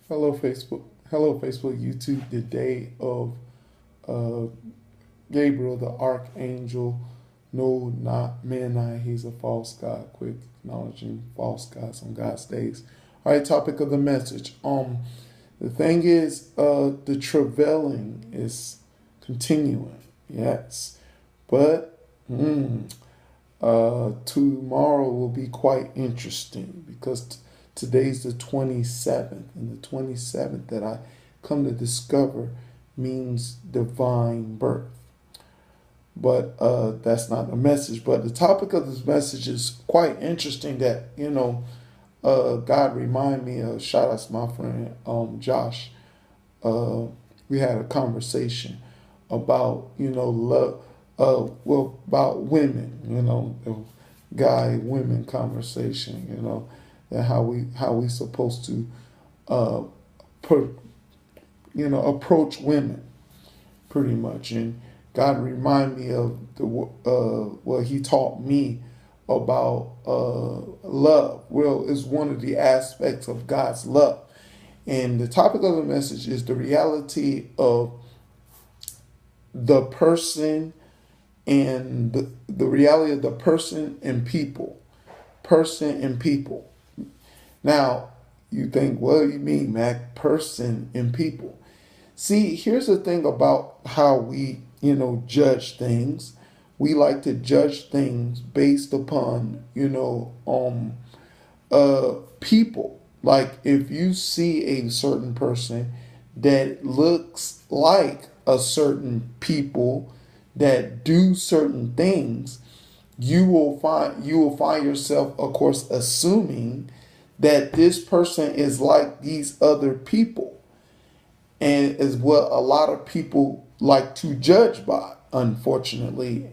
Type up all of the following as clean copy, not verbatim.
Hello, Facebook. Hello, Facebook, YouTube. The day of uh, Gabriel, the archangel. No, not Menai. He's a false god. Quick acknowledging false gods on God's days. All right, topic of the message. The thing is, the travailing is continuing. Yes, but tomorrow will be quite interesting because today's the 27th, and the 27th that I come to discover means divine birth. But that's not the message. But the topic of this message is quite interesting. That God remind me of. Shout out to my friend Josh. Uh, we had a conversation about love. About women. The guy women conversation. And how we supposed to uh, per, approach women pretty much. And God remind me of what He taught me about love. Well, it's one of the aspects of God's love. And the topic of the message is the reality of the person and the reality of the person and people. Person and people. Now, you think, what do you mean, Mac? Person and people. See, here's the thing about how we, judge things. We like to judge things based upon, people. Like if you see a certain person that looks like a certain people that do certain things, you will find yourself, of course, assuming that this person is like these other people, and is what a lot of people like to judge by, unfortunately.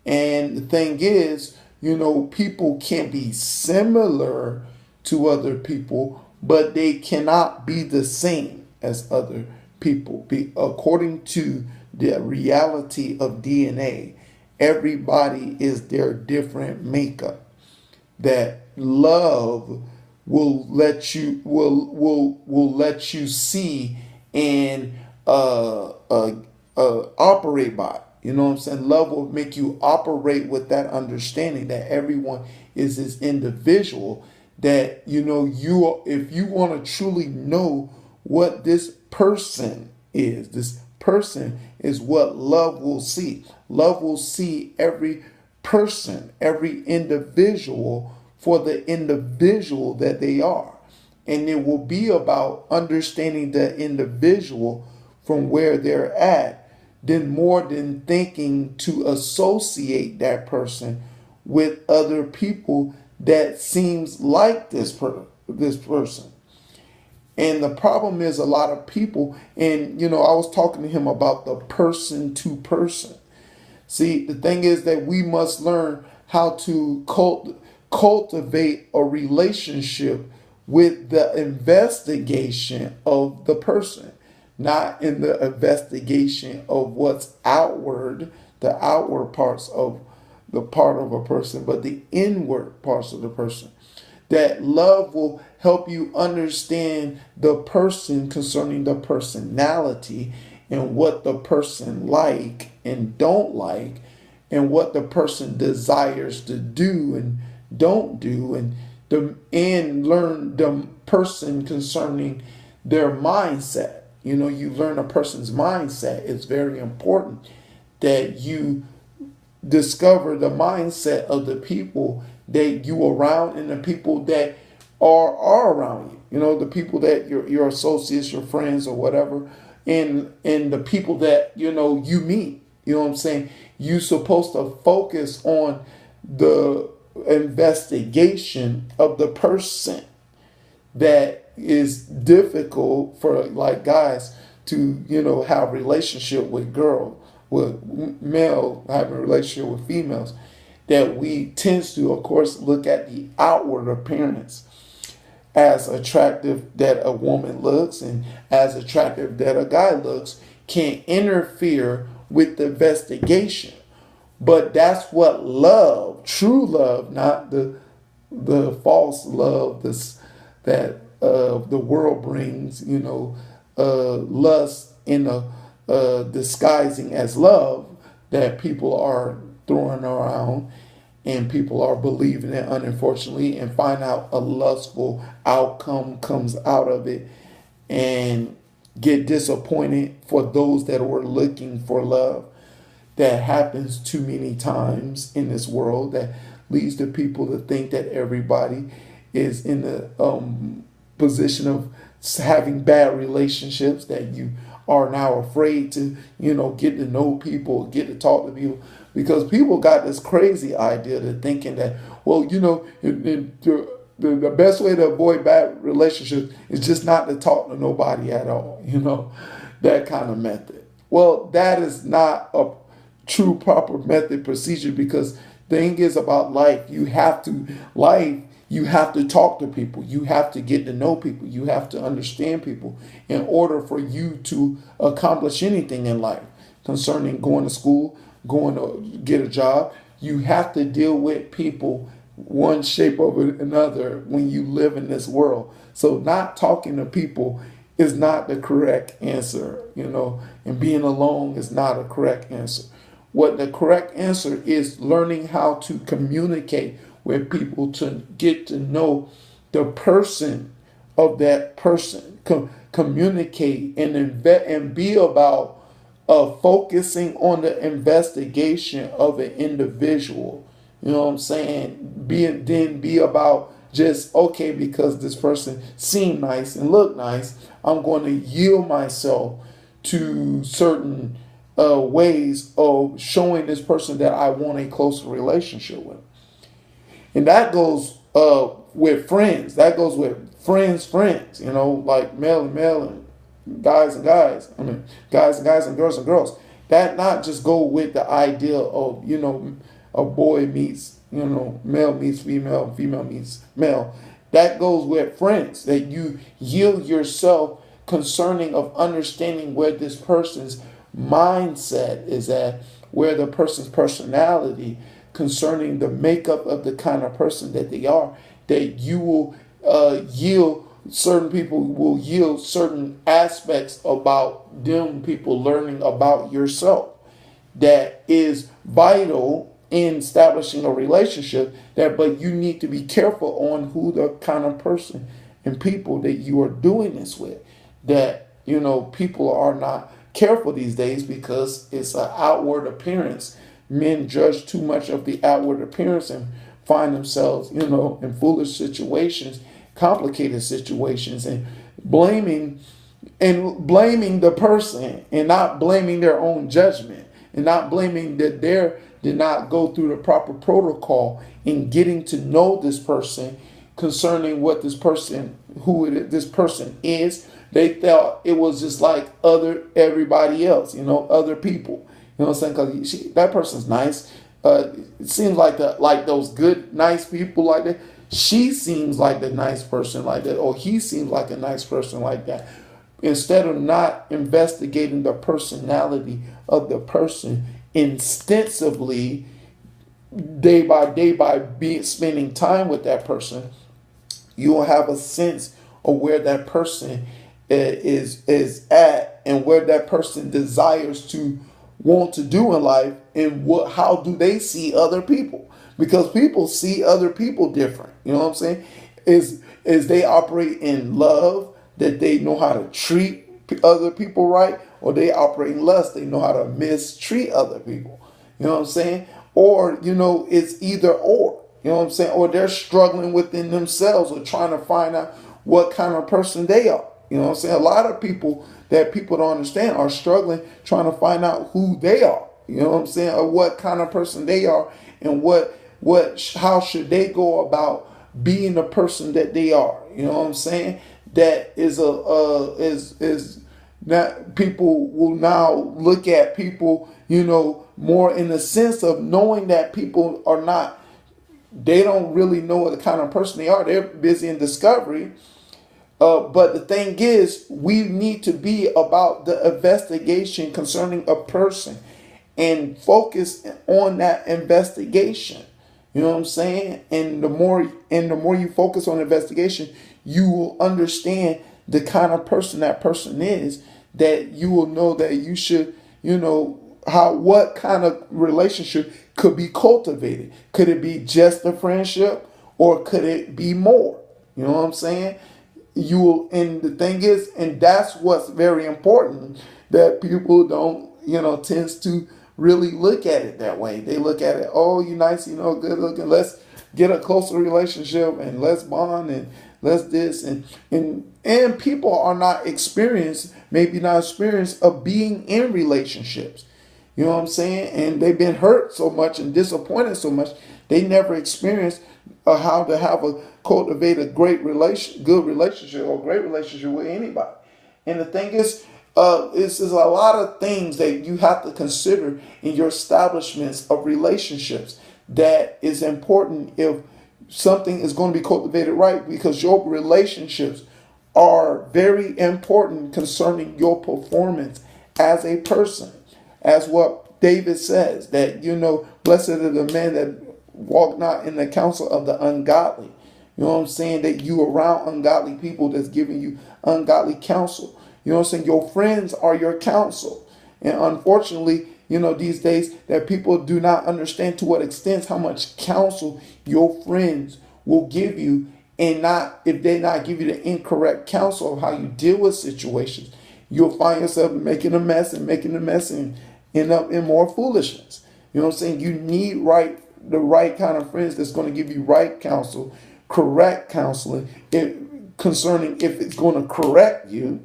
And the thing is, people can be similar to other people, but they cannot be the same as other people. According to the reality of DNA, everybody is their different makeup. That love will let you see and operate by. You know what I'm saying? Love will make you operate with that understanding that everyone is this individual. That if you want to truly know what this person is what love will see. Love will see every person, every individual for the individual that they are. And it will be about understanding the individual from where they're at, then more than thinking to associate that person with other people that seems like this person. And the problem is a lot of people, and I was talking to him about the person to person. See, the thing is that we must learn how to cultivate a relationship with the investigation of the person, not in the investigation of what's outward, the outward parts of the part of a person, but the inward parts of the person. That love will help you understand the person concerning the personality and what the person like and don't like, and what the person desires to do and don't do, and learn the person concerning their mindset. You learn a person's mindset. It's very important that you discover the mindset of the people that you around and the people that are around you. The people that your associates, your friends, or whatever, and the people that you meet. You know what I'm saying? You're supposed to focus on the investigation of the person. That is difficult for like guys to have a relationship with girls, with male having a relationship with females. That we tend to, of course, look at the outward appearance as attractive that a woman looks and as attractive that a guy looks can interfere with the investigation. But that's what love, true love, not the false love, that the world brings, lust in a disguising as love that people are throwing around and people are believing it unfortunately and find out a lustful outcome comes out of it and get disappointed for those that were looking for love. That happens too many times in this world that leads to people to think that everybody is in the position of having bad relationships, that you are now afraid to, get to know people, get to talk to people, because people got this crazy idea to thinking that, well, the best way to avoid bad relationships is just not to talk to nobody at all, that kind of method. Well, that is not a true proper method procedure, because thing is about life, you have to talk to people, you have to get to know people, you have to understand people in order for you to accomplish anything in life concerning going to school, going to get a job. You have to deal with people one shape or another when you live in this world. So not talking to people is not the correct answer, and being alone is not a correct answer. What the correct answer is learning how to communicate with people to get to know the person of that person. Communicate and be about focusing on the investigation of an individual. You know what I'm saying? Be about just, okay, because this person seemed nice and looked nice, I'm going to yield myself to certain ways of showing this person that I want a closer relationship with. And that goes with friends. That goes with friends, like male and male and guys and guys. I mean, guys and guys and girls. That not just go with the idea of, a boy meets, male meets female, female meets male. That goes with friends, that you yield yourself concerning of understanding where this person's mindset is at, where the person's personality, concerning the makeup of the kind of person that they are, that you will yield, certain people will yield certain aspects about them, people learning about yourself, that is vital in establishing a relationship. But you need to be careful on who the kind of person and people that you are doing this with. That, people are not careful these days because it's an outward appearance. Men judge too much of the outward appearance and find themselves, in foolish situations, complicated situations, and blaming the person and not blaming their own judgment, and not blaming that they did not go through the proper protocol in getting to know this person concerning what this person, this person is. They thought it was just like everybody else, other people. You know what I'm saying? Because that person's nice. It seems like those good, nice people like that. She seems like the nice person like that, or he seems like a nice person like that. Instead of not investigating the personality of the person extensively, day by day, by spending time with that person, you will have a sense of where that person is at and where that person desires to want to do in life, and how do they see other people, because people see other people different. You know what I'm saying? Is they operate in love, that they know how to treat other people right, or they operate in lust, they know how to mistreat other people. You know what I'm saying? Or it's either or. You know what I'm saying? Or they're struggling within themselves, or trying to find out what kind of person they are. You know what I'm saying? A lot of people that people don't understand are struggling trying to find out who they are. You know what I'm saying? Or what kind of person they are, and how should they go about being the person that they are. You know what I'm saying? That is that people will now look at people, more in the sense of knowing that people are not, they don't really know what the kind of person they are. They're busy in discovery. But the thing is, we need to be about the investigation concerning a person and focus on that investigation. You know what I'm saying? And the more you focus on investigation, you will understand the kind of person that person is, that you will know that you should, what kind of relationship could be cultivated. Could it be just a friendship, or could it be more? You know what I'm saying? You will, and the thing is, and that's what's very important, that people don't, tends to really look at it that way. They look at it, oh, you nice, good looking, let's get a closer relationship and let's bond and let's this, and people are not experienced, maybe not experienced of being in relationships. You know what I'm saying? And they've been hurt so much and disappointed so much, they never experienced how to have a cultivate a good relationship or great relationship with anybody. And the thing is, it's a lot of things that you have to consider in your establishments of relationships that is important if something is going to be cultivated right, because your relationships are very important concerning your performance as a person. As what David says, that, blessed are the men that walk not in the counsel of the ungodly. You know what I'm saying? That you around ungodly people that's giving you ungodly counsel. You know what I'm saying? Your friends are your counsel. And unfortunately, these days, that people do not understand to what extent how much counsel your friends will give you, and not, if they not give you the incorrect counsel of how you deal with situations, you'll find yourself making a mess and end up in more foolishness. You know what I'm saying? You need the right kind of friends that's going to give you right counsel, correct counseling, concerning if it's going to correct you,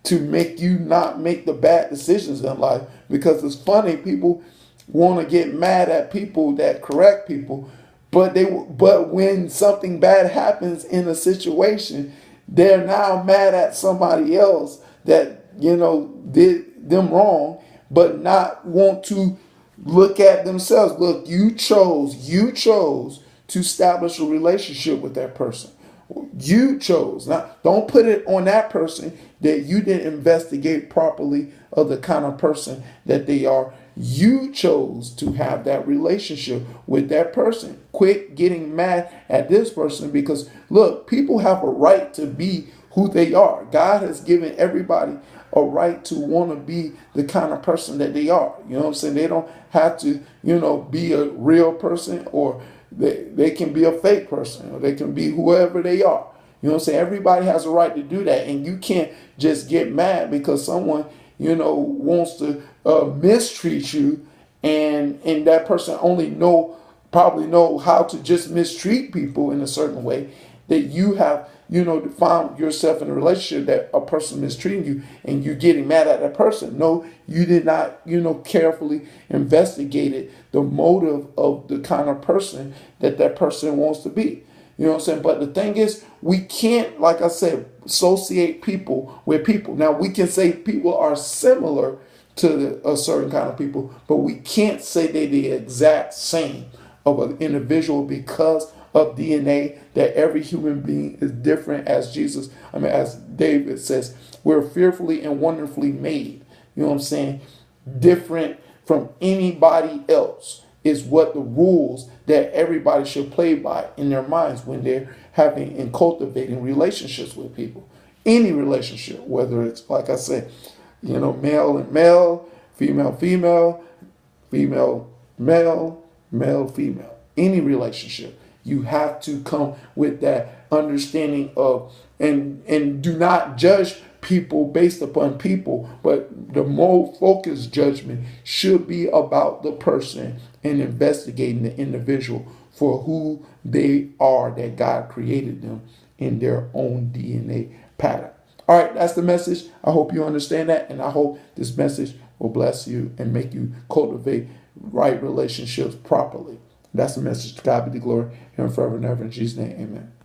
to make you not make the bad decisions in life. Because it's funny, people want to get mad at people that correct people, but when something bad happens in a situation, they're now mad at somebody else that did them wrong, but not want to look at themselves. Look, you chose to establish a relationship with that person. You chose. Now, don't put it on that person that you didn't investigate properly of the kind of person that they are. You chose to have that relationship with that person. Quit getting mad at this person, because look, people have a right to be who they are. God has given everybody a right to want to be the kind of person that they are. You know what I'm saying? They don't have to, be a real person, or they can be a fake person, or they can be whoever they are. You know what I'm saying? Everybody has a right to do that. And you can't just get mad because someone, wants to mistreat you, and that person probably know how to just mistreat people in a certain way, that you have, found yourself in a relationship that a person mistreating you and you getting mad at that person. No, you did not, carefully investigated the motive of the kind of person that person wants to be. You know what I'm saying? But the thing is, we can't, like I said, associate people with people. Now, we can say people are similar to a certain kind of people, but we can't say they're the exact same of an individual, because of DNA, that every human being is different. As as David says, we're fearfully and wonderfully made. You know what I'm saying? Different from anybody else is what the rules that everybody should play by in their minds when they're having and cultivating relationships with people. Any relationship, whether it's, like I said, male and male, female, female, female, male, male, female. Any relationship, you have to come with that understanding of, and do not judge people based upon people, but the more focused judgment should be about the person and investigating the individual for who they are, that God created them in their own DNA pattern. All right, that's the message. I hope you understand that, and I hope this message will bless you and make you cultivate right relationships properly. That's the message. To God be the glory, here and forever and ever. In Jesus' name, amen.